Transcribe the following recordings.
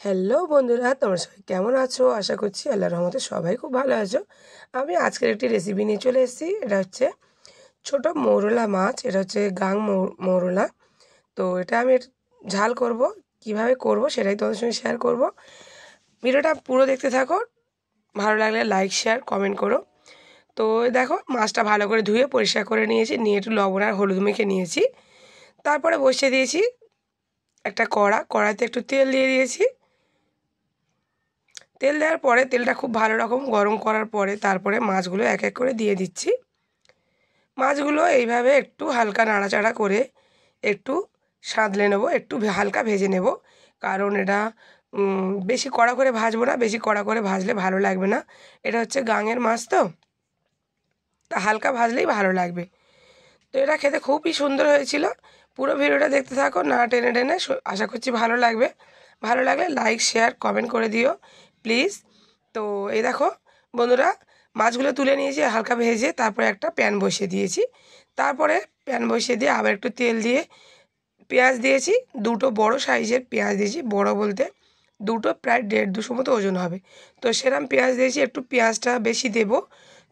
Hello বন্ধুরা, তোমরা সবাই কেমন আছো? আশা করছি আল্লাহর রহমতে সবাই খুব ভালো আছো। আমি আজকের একটি রেসিপি নিয়ে চলে এসেছি। এটা হচ্ছে ছোট মৌরলা মাছ। এটা হচ্ছে মৌরলা। তো এটা আমি ঝাল করব। কিভাবে করব সেটাই তোমাদের সঙ্গে শেয়ার করব। ভিডিওটা পুরো দেখতে থাকো। ভালো লাগলে লাইক শেয়ার কমেন্ট করো। তো দেখো, মাছটা ভালো করে ধুয়ে পরিষ্কার করে নিয়েছি, নিয়ে একটু লবণ আর হলুদ মেখে নিয়েছি। তারপরে বসিয়ে দিয়েছি একটা কড়াইতে একটু তেল দিয়ে দিয়েছি। তেল দেওয়ার পরে তেলটা খুব ভালো রকম গরম করার পরে তারপরে মাছগুলো এক এক করে দিয়ে দিচ্ছি। মাছগুলো এইভাবে একটু হালকা নাড়াচাড়া করে একটু সাঁতলে নেব, একটু হালকা ভেজে নেব। কারণ এটা বেশি কড়া করে ভাজবো না, বেশি কড়া করে ভাজলে ভালো লাগবে না। এটা হচ্ছে গাঙের মাছ, তো তা হালকা ভাজলেই ভালো লাগবে। তো এটা খেতে খুবই সুন্দর হয়েছিল। পুরো ভিডিওটা দেখতে থাকো, না টেনে টেনে। আশা করছি ভালো লাগবে। ভালো লাগলে লাইক শেয়ার কমেন্ট করে দিও প্লিজ। তো এই দেখো বন্ধুরা, মাছগুলো তুলে নিয়েছি হালকা ভেজে, তারপরে একটা প্যান বসিয়ে দিয়েছি। তারপরে প্যান বসিয়ে দিয়ে আবার একটু তেল দিয়ে পেঁয়াজ দিয়েছি। দুটো বড় সাইজের পেঁয়াজ দিয়েছি, বড় বলতে দুটো প্রায় 150-200 মতো ওজন হবে। তো সেরকম পেঁয়াজ দিয়েছি, একটু পেঁয়াজটা বেশি দেব।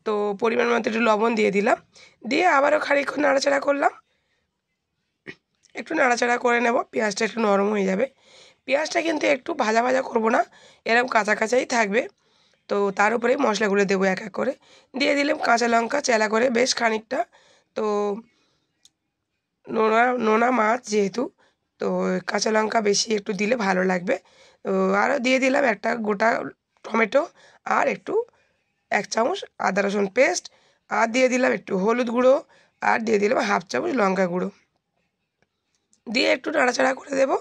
তো পরিমাণ মতো একটু লবণ দিয়ে দিলাম, দিয়ে আবারও খানিকক্ষণ নাড়াচাড়া করলাম। একটু নাড়াচাড়া করে নেব, পেঁয়াজটা একটু নরম হয়ে যাবে। পেঁয়াজটা কিন্তু একটু ভাজা ভাজা করব না, এরকম কাঁচা কাঁচাই থাকবে। তো তার উপরেই মশলাগুলো দেবো এক এক করে। দিয়ে দিলাম কাঁচা লঙ্কা চেলা করে বেশ খানিকটা। তো নোনা নোনা মাছ যেহেতু, তো কাঁচা লঙ্কা বেশি একটু দিলে ভালো লাগবে। তো আরও দিয়ে দিলাম একটা গোটা টমেটো, আর একটু 1 চামচ আদা রসুন পেস্ট, আর দিয়ে দিলাম একটু হলুদ গুঁড়ো, আর দিয়ে দিলাম 1/2 চামচ লঙ্কা গুঁড়ো। দিয়ে একটু নাড়াচাড়া করে দেব।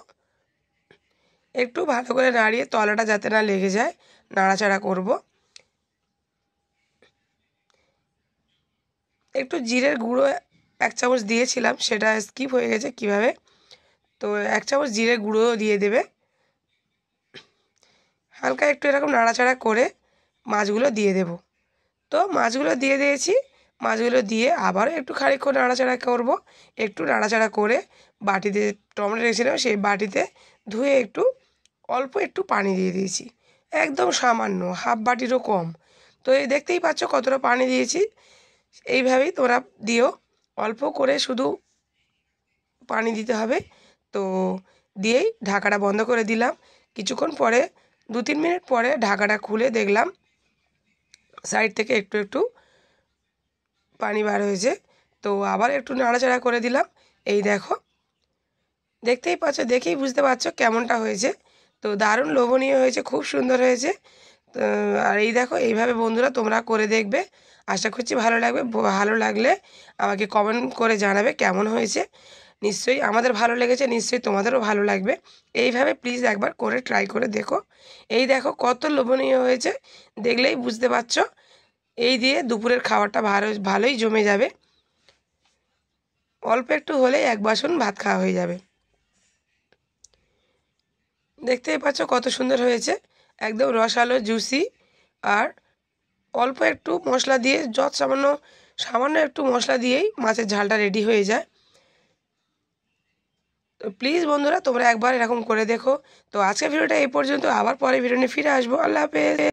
একটু ভালো করে নাড়িয়ে তলাটা যাতে না লেগে যায় নাড়াচাড়া করব। একটু জিরের গুঁড়ো 1 চামচ দিয়েছিলাম, সেটা স্কিপ হয়ে গেছে কিভাবে। তো 1 চামচ জিরে গুঁড়ো দিয়ে দেবে। হালকা একটু এরকম নাড়াচাড়া করে মাছগুলো দিয়ে দেব। তো মাছগুলো দিয়ে দিয়েছি। মাছগুলো দিয়ে আবারও একটু খানিকক্ষণ নাড়াচাড়া করব। একটু নাড়াচাড়া করে বাটিতে টমেটো রেখেছিলাম, সেই বাটিতে ধুয়ে একটু অল্প একটু পানি দিয়ে দিয়েছি। একদম সামান্য, হাফ বাটিরও কম। তো এই দেখতেই পাচ্ছ কতটা পানি দিয়েছি। এইভাবেই তোমরা দিও, অল্প করে শুধু পানি দিতে হবে। তো দিয়েই ঢাকাটা বন্ধ করে দিলাম। কিছুক্ষণ পরে 2-3 মিনিট পরে ঢাকাটা খুলে দেখলাম সাইড থেকে একটু একটু পানি বার হয়েছে। তো আবার একটু নাড়াচাড়া করে দিলাম। এই দেখো, দেখতেই পাচ্ছ, দেখেই বুঝতে পারছো কেমনটা হয়েছে। তো দারুণ লোভনীয় হয়েছে, খুব সুন্দর হয়েছে। তো আর এই দেখো, এইভাবে বন্ধুরা তোমরা করে দেখবে। আশা করছি ভালো লাগবে। ভালো লাগলে আমাকে কমেন্ট করে জানাবে কেমন হয়েছে। নিশ্চয়ই আমাদের ভালো লেগেছে, নিশ্চয়ই তোমাদেরও ভালো লাগবে। এইভাবে প্লিজ একবার করে ট্রাই করে দেখো। এই দেখো কত লোভনীয় হয়েছে, দেখলেই বুঝতে পারছো। এই দিয়ে দুপুরের খাবারটা ভালোই জমে যাবে। অল্প একটু হলেই 1 বাসন ভাত খাওয়া হয়ে যাবে। দেখতেই পাচ্ছ কত সুন্দর হয়েছে, একদম রসালো জুসি। আর অল্প একটু মশলা দিয়ে, সামান্য সামান্য একটু মশলা দিয়েই মাছের ঝালটা রেডি হয়ে যায়। তো প্লিজ বন্ধুরা তোমরা একবার এরকম করে দেখো। তো আজকের ভিডিওটা এই পর্যন্ত, আবার পরে ভিডিও নিয়ে ফিরে আসবো। আল্লাহ হাফেজ।